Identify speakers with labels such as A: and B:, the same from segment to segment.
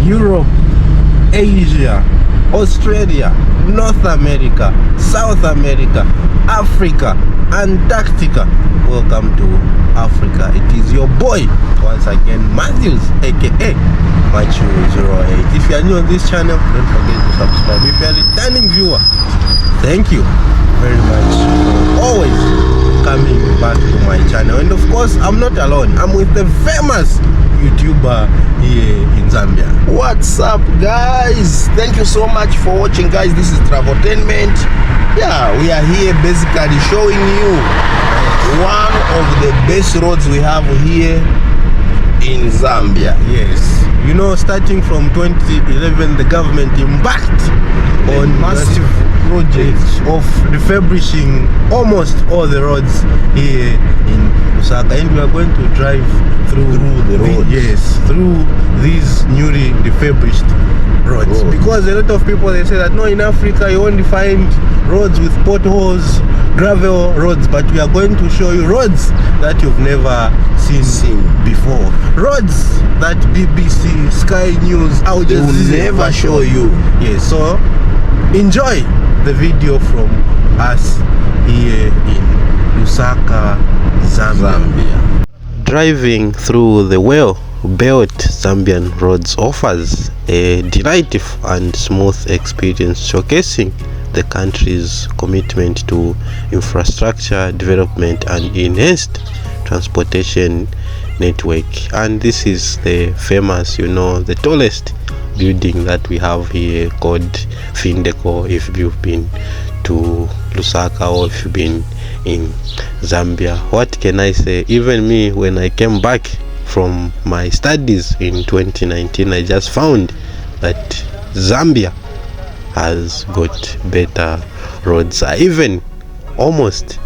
A: Europe, Asia, Australia, North America, South America, Africa, Antarctica. Welcome to Africa. It is your boy once again, Matthews, aka Machu08. If you are new on this channel, don't forget to subscribe. If you are a returning viewer, thank you very much for always coming back to my channel. And of course, I'm not alone. I'm with the famous YouTuber here in Zambia.
B: What's up, guys? Thank you so much for watching, guys. This is Traveltainment. Yeah, we are here basically showing you one of the best roads we have here in Zambia.
A: Yes, you know, starting from 2011, the government embarked on massive projects of refurbishing almost all the roads here in Lusaka, and we are going to drive through
B: the roads.
A: Yes, through these newly refurbished roads. Because a lot of people, they say that no, in Africa you only find roads with potholes, gravel roads, but we are going to show you roads that you've never seen before, roads that BBC, Sky News, Al Jazeera
B: will never show you.
A: Yes, so enjoy the video from us here in Lusaka, Zambia. Driving through the well-built Zambian roads offers a delightful and smooth experience, showcasing the country's commitment to infrastructure development and enhanced transportation network. And this is the famous, you know, the tallest building that we have here called Findeco. If you've been to Lusaka or if you've been in Zambia, what can I say? Even me, when I came back from my studies in 2019, I just found that Zambia has got better roads. I even almost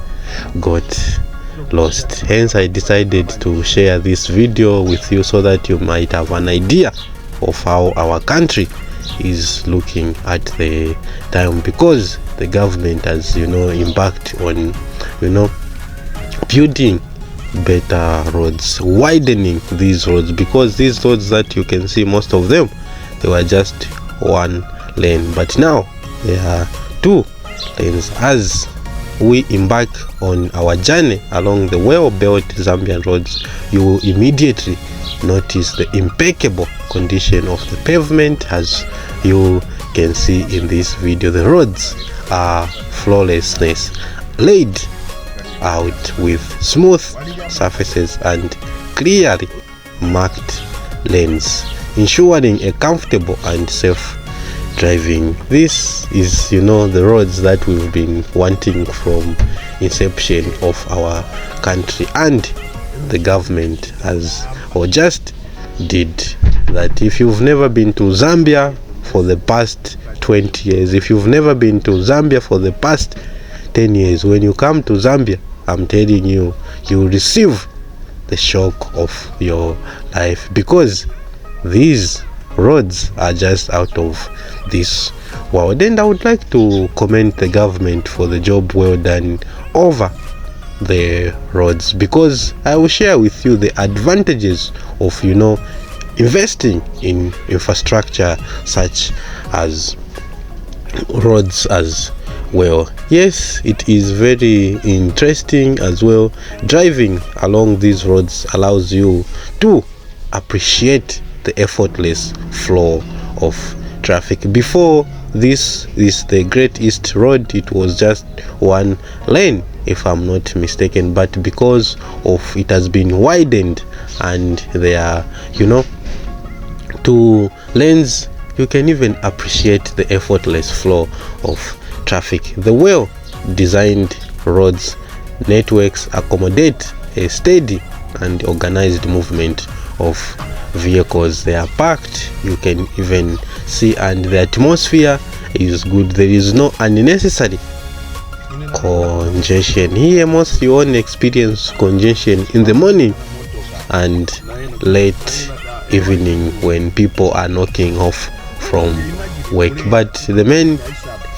A: got lost. Hence I decided to share this video with you so that you might have an idea of how our country is looking at the time, because the government has, you know, embarked on, you know, building better roads, widening these roads, because these roads that you can see, most of them, they were just one lane, but now there are two lanes. As we embark on our journey along the well-built Zambian roads, you will immediately notice the impeccable condition of the pavement. As you can see in this video, the roads are flawlessness, laid out with smooth surfaces and clearly marked lanes, ensuring a comfortable and safe driving. This is, you know, the roads that we've been wanting from inception of our country, and the government has or just did that. If you've never been to Zambia for the past 20 years, if you've never been to Zambia for the past 10 years, when you come to Zambia, I'm telling you, you will receive the shock of your life, because these roads are just out of this world. And I would like to commend the government for the job well done over the roads, because I will share with you the advantages of, you know, investing in infrastructure such as roads as well. Yes, it is very interesting as well. Driving along these roads allows you to appreciate the effortless flow of traffic. Before this is the Great East Road, it was just one lane, if I'm not mistaken, but because of it has been widened and there are, you know, two lanes, you can even appreciate the effortless flow of traffic. The well designed roads networks accommodate a steady and organized movement of vehicles. They are packed, you can even see, and the atmosphere is good. There is no unnecessary congestion here. Most you only experience congestion in the morning and late evening when people are knocking off from work, but the main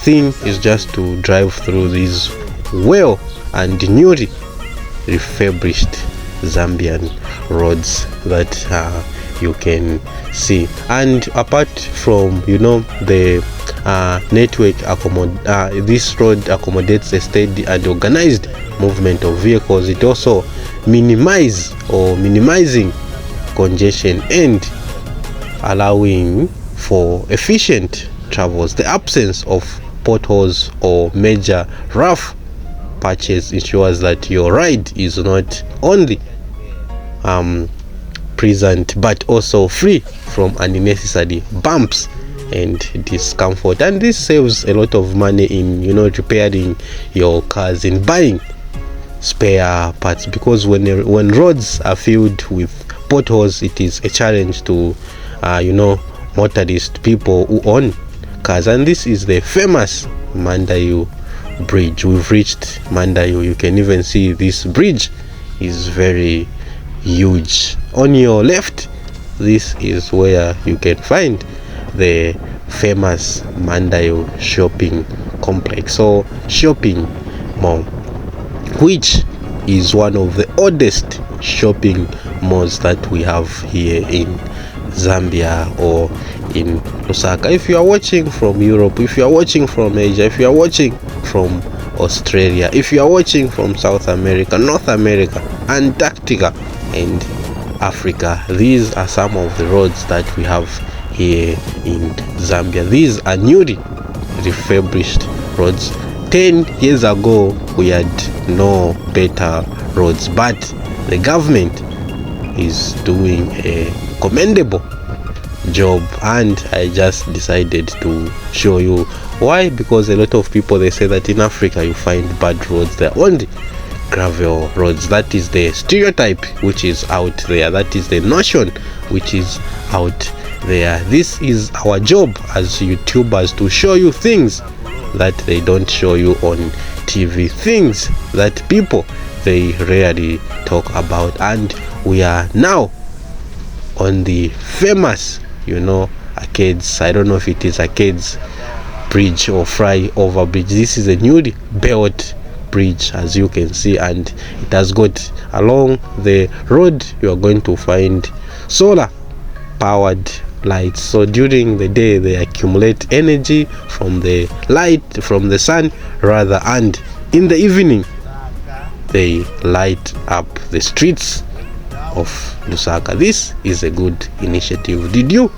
A: thing is just to drive through these well and newly refurbished Zambian roads that you can see. And apart from the network, this road accommodates a steady and organized movement of vehicles. It also minimizing congestion and allowing for efficient travels. The absence of potholes or major rough patches ensures that your ride is not only pleasant but also free from unnecessary bumps and discomfort. And this saves a lot of money in repairing your cars, in buying spare parts, because when roads are filled with potholes, it is a challenge to motorist people who own cars. And this is the famous Mandayu bridge. We've reached Mandayu. You can even see this bridge is very huge. On your left, this is where you can find the famous Mandayu shopping complex or shopping mall, which is one of the oldest shopping malls that we have here in Zambia or in Lusaka. If you are watching from Europe, if you are watching from Asia, if you are watching from Australia, if you are watching from South America, North America, Antarctica and Africa, these are some of the roads that we have here in Zambia. These are newly refurbished roads. 10 years ago we had no better roads, but the government is doing a commendable job, and I just decided to show you why. Because a lot of people, they say that in Africa you find bad roads, they're only gravel roads. That is the stereotype which is out there, that is the notion which is out there. This is our job as YouTubers, to show you things that they don't show you on TV, things that people they rarely talk about. And we are now on the famous arcades, I don't know if it is arcades bridge or flyover bridge. This is a newly built bridge, as you can see, and it has got along the road you are going to find solar powered lights. So during the day they accumulate energy from the light, from the sun rather, and in the evening they light up the streets of Lusaka. This is a good initiative. Did you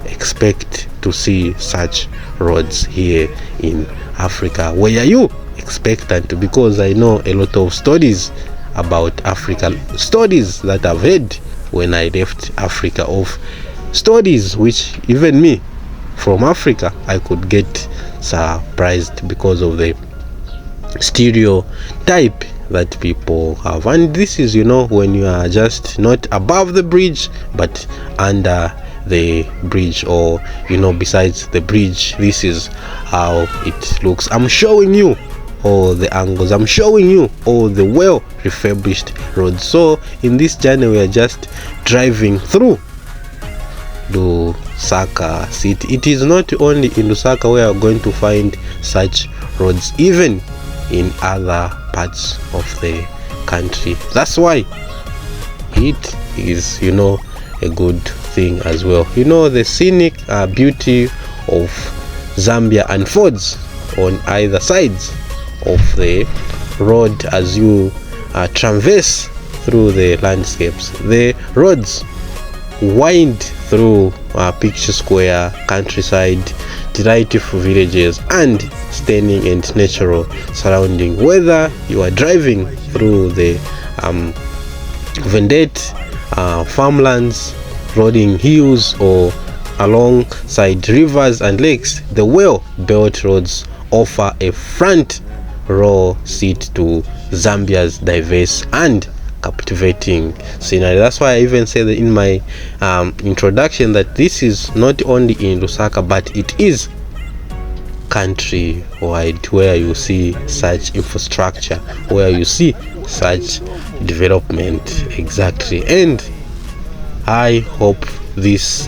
A: expect to see such roads here in Africa? Were you expectant? Because I know a lot of stories about Africa, stories that I've heard when I left Africa, of stories which even me from Africa I could get surprised because of the stereotype that people have. And this is when you are just not above the bridge but under the bridge, or besides the bridge. This is how it looks. I'm showing you all the angles, I'm showing you all the well refurbished roads. So in this journey we are just driving through Lusaka city. It is not only in Lusaka where we are going to find such roads, even in other parts of the country. That's why it is a good thing as well. The scenic beauty of Zambia unfolds on either sides of the road as you traverse through the landscapes. The roads wind through picture square countryside, delightful villages and stunning and natural surrounding. Whether you are driving through the Vendette farmlands, rolling hills or alongside rivers and lakes, the well-built roads offer a front row seat to Zambia's diverse and captivating scenery. That's why I even said that in my introduction that this is not only in Lusaka but it is countrywide, where you see such infrastructure, where you see such development. Exactly. And I hope this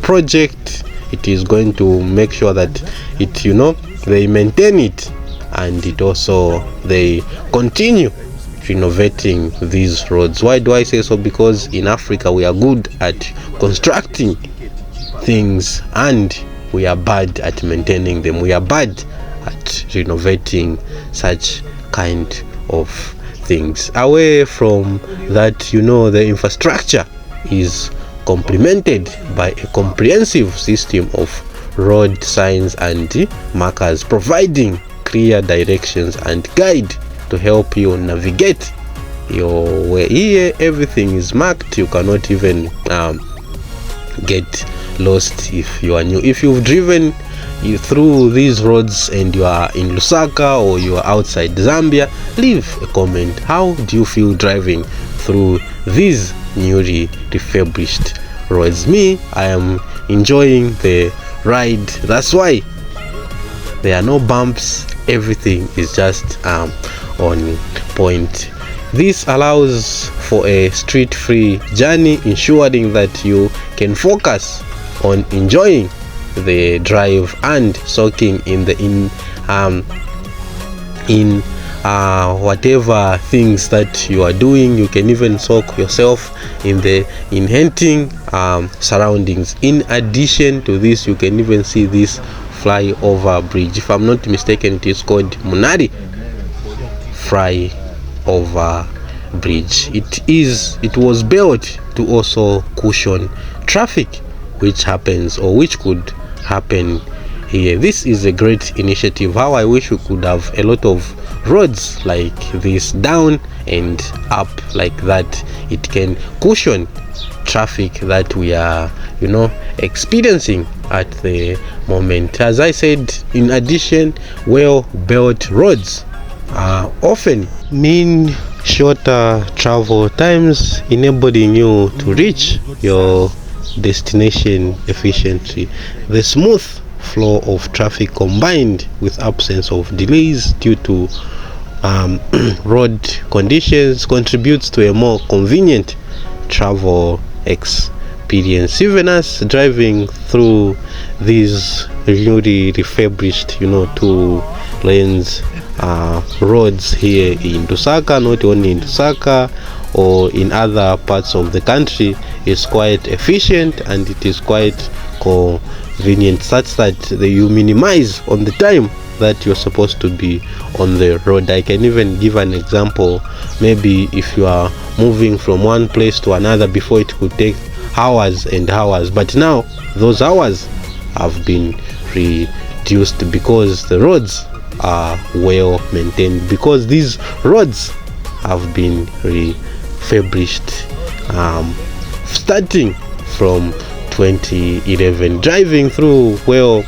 A: project, it is going to make sure that it they maintain it, and it also they continue renovating these roads. Why do I say so? Because in Africa we are good at constructing things and we are bad at maintaining them. We are bad at renovating such kind of things. Away from that, the infrastructure is complemented by a comprehensive system of road signs and markers, providing clear directions and guide to help you navigate your way. Here everything is marked. You cannot even get lost if you are new. If you've driven through these roads and you are in Lusaka or you are outside Zambia, leave a comment. How do you feel driving through these newly refurbished roads? Me, I am enjoying the ride. That's why there are no bumps. Everything is just on point. This allows for a street-free journey, ensuring that you can focus on enjoying the drive and soaking in whatever things that you are doing. You can even soak yourself in the enhancing surroundings. In addition to this, you can even see this flyover bridge. If I'm not mistaken, it is called Munari flyover bridge. It was built to also cushion traffic which could happen here. This is a great initiative. How I wish we could have a lot of roads like this, down and up like that. It can cushion traffic that we are experiencing at the moment. As I said, in addition, well built roads often mean shorter travel times, enabling you to reach your destination efficiently. The smooth flow of traffic combined with absence of delays due to road conditions contributes to a more convenient travel experience. Even as driving through these newly refurbished 2 lanes roads here in Lusaka, not only in Lusaka or in other parts of the country, is quite efficient and it is quite convenient, such that you minimize on the time that you're supposed to be on the road. I can even give an example. Maybe if you are moving from one place to another, before it could take hours and hours, but now those hours have been reduced because the roads are well maintained, because these roads have been refurbished starting from 2011. Driving through well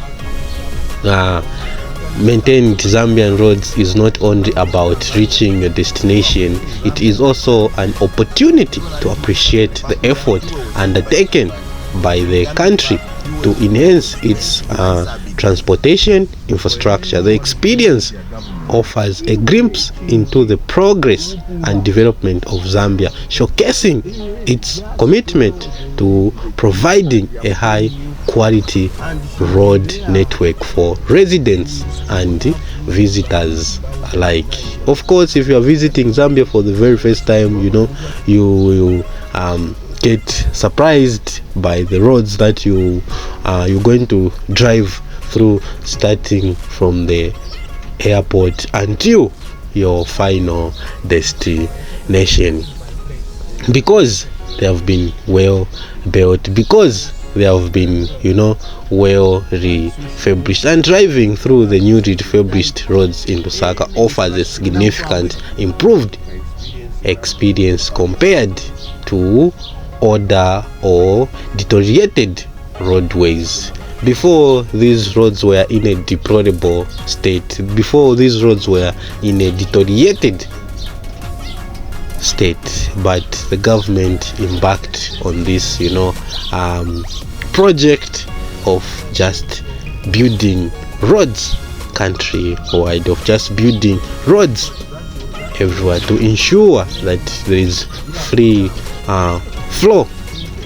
A: maintained Zambian roads is not only about reaching your destination, it is also an opportunity to appreciate the effort undertaken by the country to enhance its transportation infrastructure. The experience offers a glimpse into the progress and development of Zambia, showcasing its commitment to providing a high quality road network for residents and visitors alike. Of course, if you are visiting Zambia for the very first time, you will get surprised by the roads that you're going to drive through, starting from the airport until your final destination, because they have been well built, because they have been well refurbished. And driving through the newly refurbished roads in Lusaka offers a significant improved experience compared to older or deteriorated roadways. Before, these roads were in a deplorable state. Before, these roads were in a deteriorated state, but the government embarked on this project of just building roads countrywide, of just building roads everywhere to ensure that there is free flow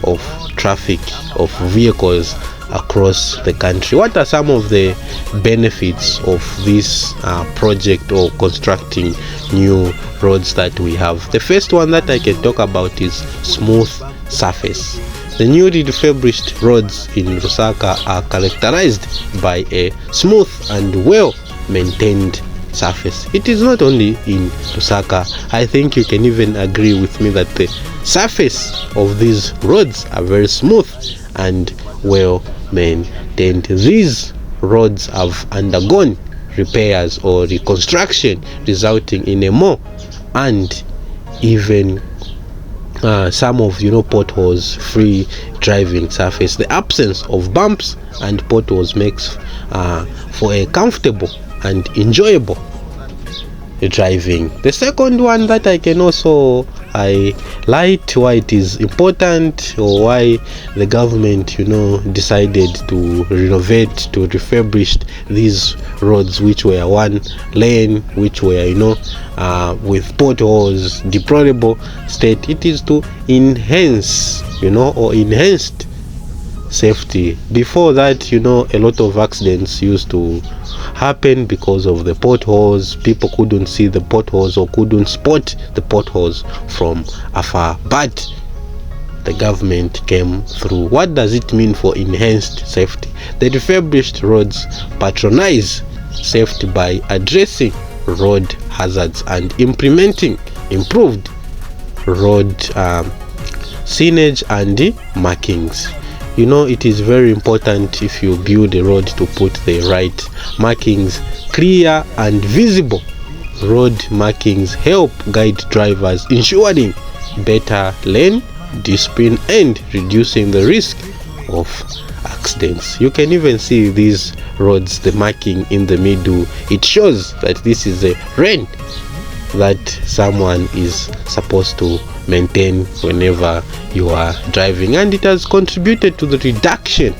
A: of traffic, of vehicles across the country. What are some of the benefits of this project or constructing new roads that we have? The first one that I can talk about is smooth surface. The newly refurbished roads in Lusaka are characterized by a smooth and well maintained surface. It is not only in Lusaka. I think you can even agree with me that the surface of these roads are very smooth and well maintained. These roads have undergone repairs or reconstruction, resulting in a more and even some of potholes free driving surface. The absence of bumps and potholes makes for a comfortable and enjoyable driving. The second one that I can also highlight why it is important, or why the government decided to renovate, to refurbish these roads which were one lane, which were with potholes, deplorable state. It is to enhance or enhanced safety. Before that, a lot of accidents used to happen because of the potholes. People couldn't see the potholes or couldn't spot the potholes from afar, but the government came through. What does it mean for enhanced safety? The refurbished roads patronize safety by addressing road hazards and implementing improved road signage and markings. It is very important, if you build a road, to put the right markings. Clear and visible road markings help guide drivers, ensuring better lane discipline and reducing the risk of accidents. You can even see these roads, the marking in the middle. It shows that this is a lane that someone is supposed to maintain whenever you are driving, and it has contributed to the reduction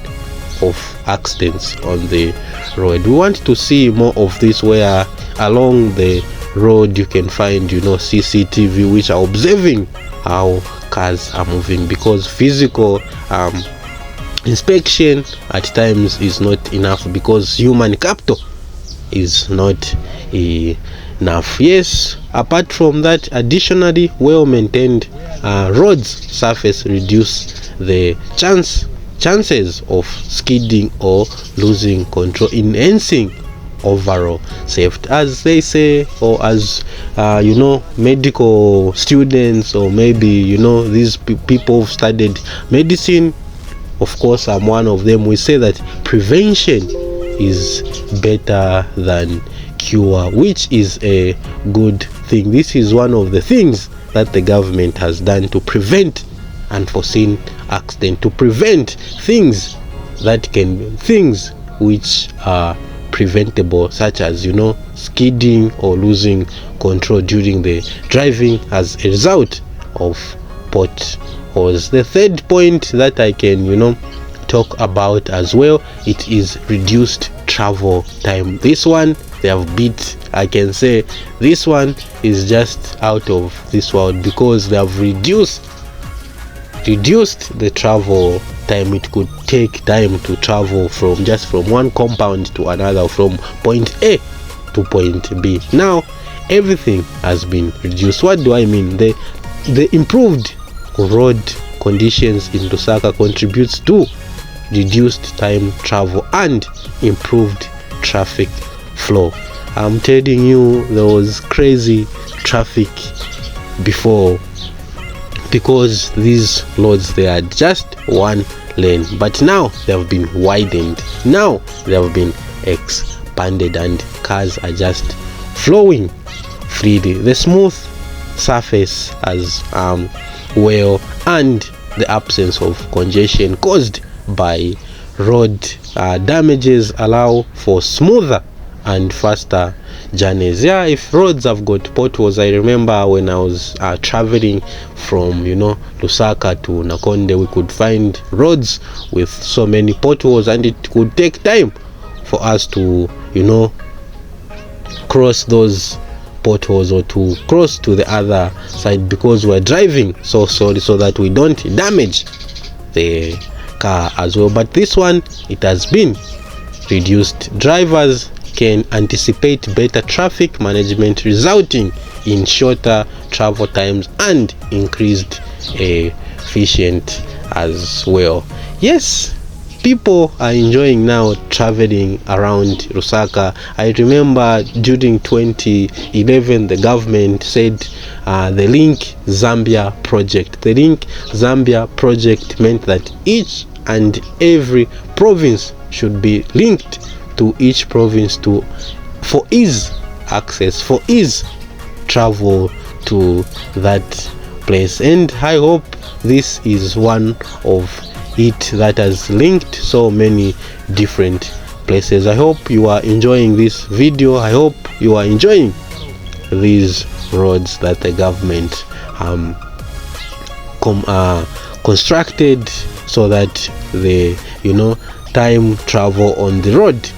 A: of accidents on the road. We want to see more of this, where along the road you can find CCTV which are observing how cars are moving, because physical inspection at times is not enough, because human capital is not enough. Yes, apart from that, additionally, well maintained roads surface reduce the chances of skidding or losing control, enhancing overall safety. As they say, or as medical students, or maybe these people who've studied medicine, of course I'm one of them, we say that prevention is better than cure, which is a good thing. This is one of the things that the government has done to prevent unforeseen accident, to prevent things which are preventable, such as skidding or losing control during the driving as a result of potholes. The third point that I can talk about as well, it is reduced travel time. This one they have beat. I can say this one is just out of this world, because they have reduced the travel time. It could take time to travel from one compound to another, from point A to point B. Now everything has been reduced. What do I mean? The improved road conditions in Lusaka contributes to reduced time travel and improved traffic flow. I'm telling you, there was crazy traffic before, because these roads, they are just one lane, but now they have been widened, now they have been expanded, and cars are just flowing freely. The smooth surface as well, and the absence of congestion caused by road damages allow for smoother and faster journeys. Yeah, if roads have got potholes, I remember when I was traveling from Lusaka to Nakonde, we could find roads with so many potholes, and it could take time for us to cross those potholes or to cross to the other side, because we're driving so slowly, so that we don't damage the car as well, but this one, it has been reduced. Drivers can anticipate better traffic management, resulting in shorter travel times and increased efficient as well. Yes, people are enjoying now traveling around Lusaka. I remember during 2011 the government said the Link Zambia project. The Link Zambia project meant that each and every province should be linked to each province for ease access, for ease travel to that place. And I hope this is one of it that has linked so many different places. I hope you are enjoying this video. I hope you are enjoying these roads that the government constructed, so that the time travel on the road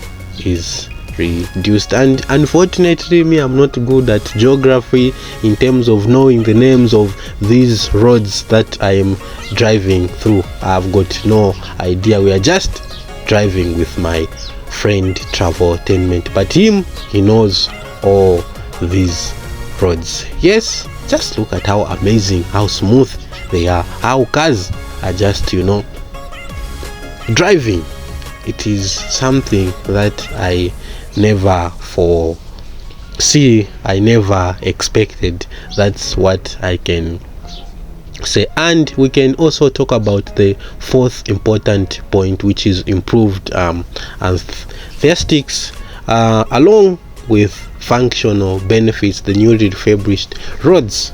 A: is reduced. And unfortunately, me, I'm not good at geography in terms of knowing the names of these roads that I am driving through. I've got no idea. We are just driving with my friend Traveltainment, but he knows all these roads. Yes, just look at how amazing, how smooth they are, how cars are just driving. It is something that I never foresee, I never expected. That's what I can say. And we can also talk about the fourth important point, which is improved aesthetics along with functional benefits. The newly refurbished roads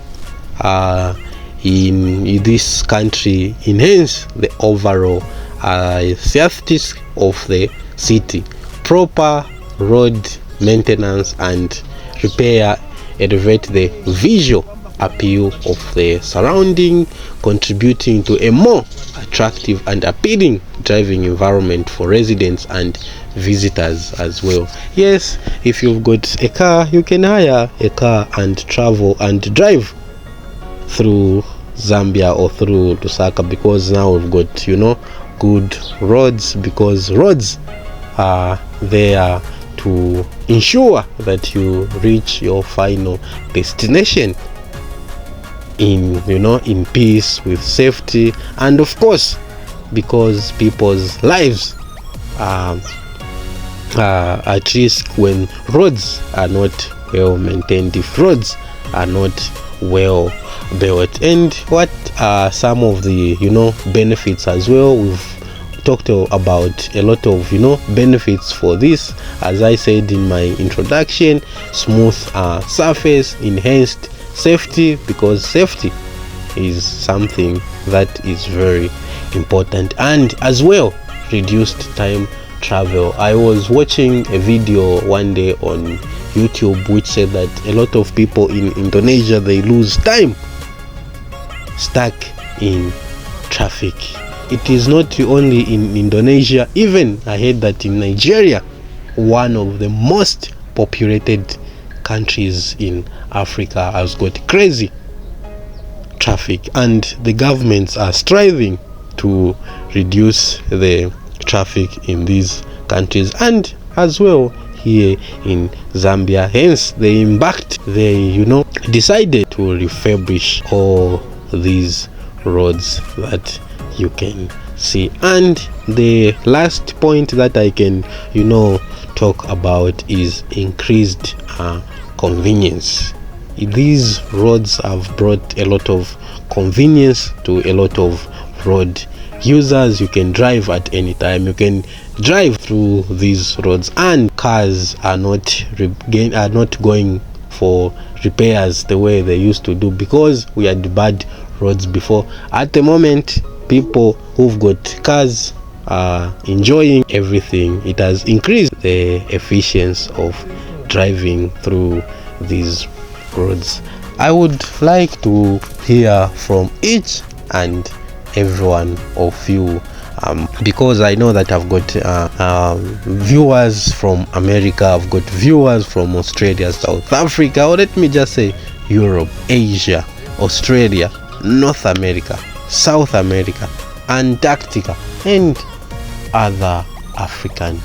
A: in this country enhance the overall aesthetics of the city. Proper road maintenance and repair elevate the visual appeal of the surrounding, contributing to a more attractive and appealing driving environment for residents and visitors as well. Yes, if you've got a car, you can hire a car and travel and drive through Zambia or through Lusaka, because now we've got good roads, because roads are there to ensure that you reach your final destination in in peace, with safety, and of course because people's lives are at risk when roads are not well maintained, if roads are not well built. And what are some of the benefits as well? We've talked about a lot of benefits for this. As I said in my introduction, smooth surface, enhanced safety, because safety is something that is very important, and as well reduced time travel. I was watching a video one day on YouTube which said that a lot of people in Indonesia, they lose time stuck in traffic. It is not only in Indonesia, even I heard that in Nigeria, one of the most populated countries in Africa, has got crazy traffic, and the governments are striving to reduce the traffic in these countries, and as well here in Zambia. Hence they decided to refurbish all these roads that you can see. And the last point that I can talk about is increased convenience. These roads have brought a lot of convenience to a lot of road users. You can drive at any time, you can drive through these roads, and cars are not going for repairs the way they used to do, because we had bad roads before. At the moment, people who've got cars are enjoying everything. It has increased the efficiency of driving through these roads. I would like to hear from each and every one of you, because I know that I've got viewers from America, I've got viewers from Australia, South Africa, or let me just say Europe, Asia, Australia, North America, South America, Antarctica, and other African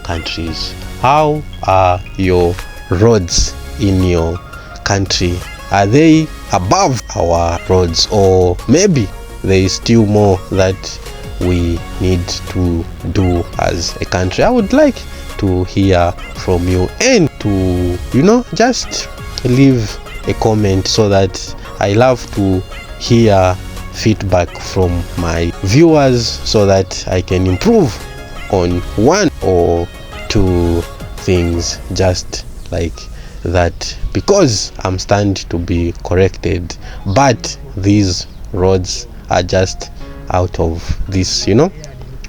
A: countries. How are your roads in your country? Are they above our roads, or maybe there is still more that we need to do as a country? I would like to hear from you, and to just leave a comment, so that I love to hear feedback from my viewers, so that I can improve on one or two things, just like that, because I'm starting to be corrected, but these roads are just out of this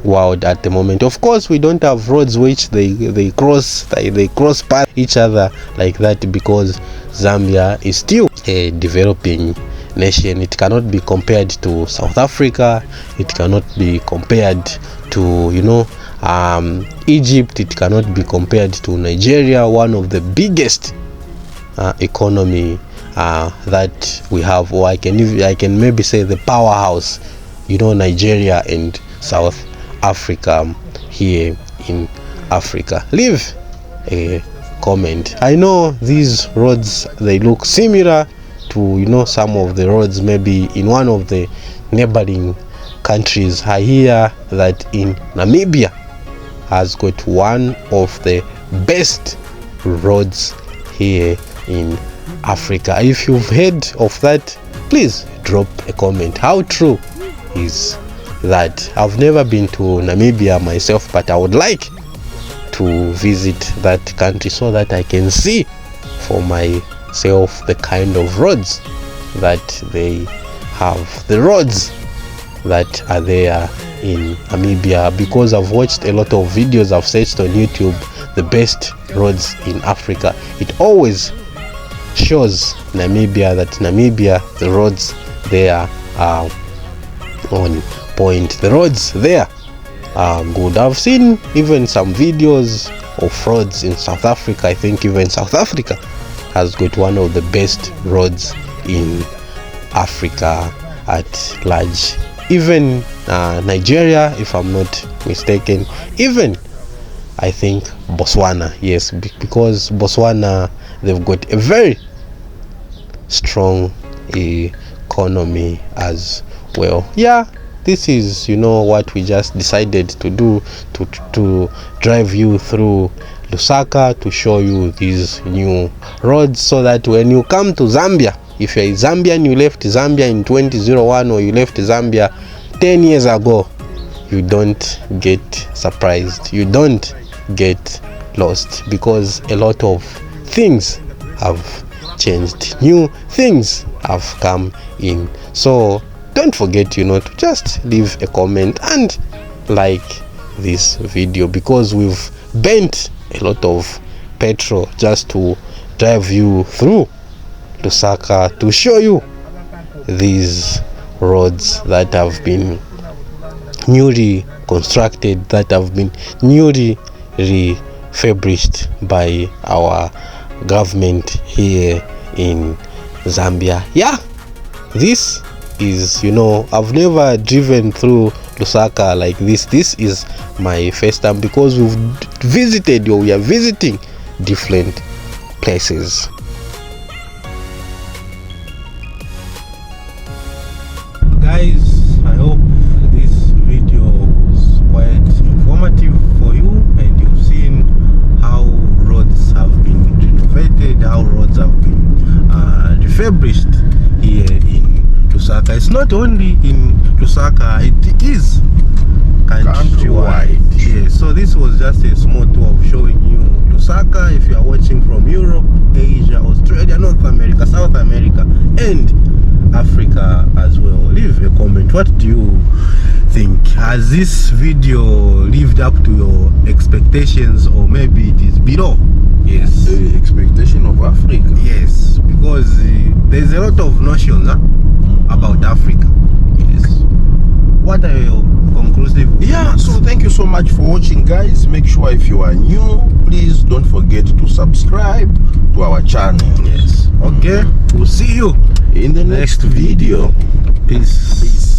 A: world at the moment. Of course, we don't have roads which they cross path each other like that, because Zambia is still a developing nation. It cannot be compared to South Africa, it cannot be compared to Egypt, it cannot be compared to Nigeria, one of the biggest economy that we have, or I can maybe say the powerhouse, Nigeria and South Africa here in Africa. Leave a comment. I know these roads, they look similar to some of the roads maybe in one of the neighboring countries. I hear that in Namibia has got one of the best roads here in Africa. If you've heard of that, please drop a comment. How true is that? I've never been to Namibia myself, but I would like to visit that country, so that I can see for myself the kind of roads that they have, the roads that are there in Namibia, because I've watched a lot of videos, I've searched on YouTube the best roads in Africa. It always shows Namibia, the roads there are on point, the roads there are good. I've seen even some videos of roads in South Africa. I think even South Africa has got one of the best roads in Africa at large. Even Nigeria, if I'm not mistaken, even I think Botswana, yes, because Botswana, they've got a very strong economy as well. Yeah, this is what we just decided to do, to drive you through Lusaka, to show you these new roads, so that when you come to Zambia, if you're a Zambian, you left Zambia in 2001, or you left Zambia 10 years ago, you don't get surprised, you don't get lost, because a lot of things have changed, new things have come in. So don't forget to just leave a comment and like this video, because we've spent a lot of petrol just to drive you through Lusaka, to show you these roads that have been newly constructed, that have been newly refurbished by our government here in Zambia. Yeah, this is I've never driven through Lusaka like this. This is my first time, because we are visiting different places. Guys, I hope this video was quite informative for you, and you've seen how roads have been renovated, how roads have been refurbished here in Lusaka. It's not only in Lusaka, it is countrywide. Yeah, so this was just a small tour of showing you Lusaka. If you are watching from Europe, Asia, Australia, North America, South America, and Africa as well, leave a comment. What do you think? Has this video lived up to your expectations, or maybe it is below? Yes,
B: the expectation of Africa.
A: Yes, because there's a lot of notions about Africa. Yes. What are your conclusive?
B: Yeah, so thank you so much for watching, guys. Make sure if you are new, please don't forget to subscribe to our channel.
A: Yes. Okay, we'll see you
B: in the next video.
A: Peace.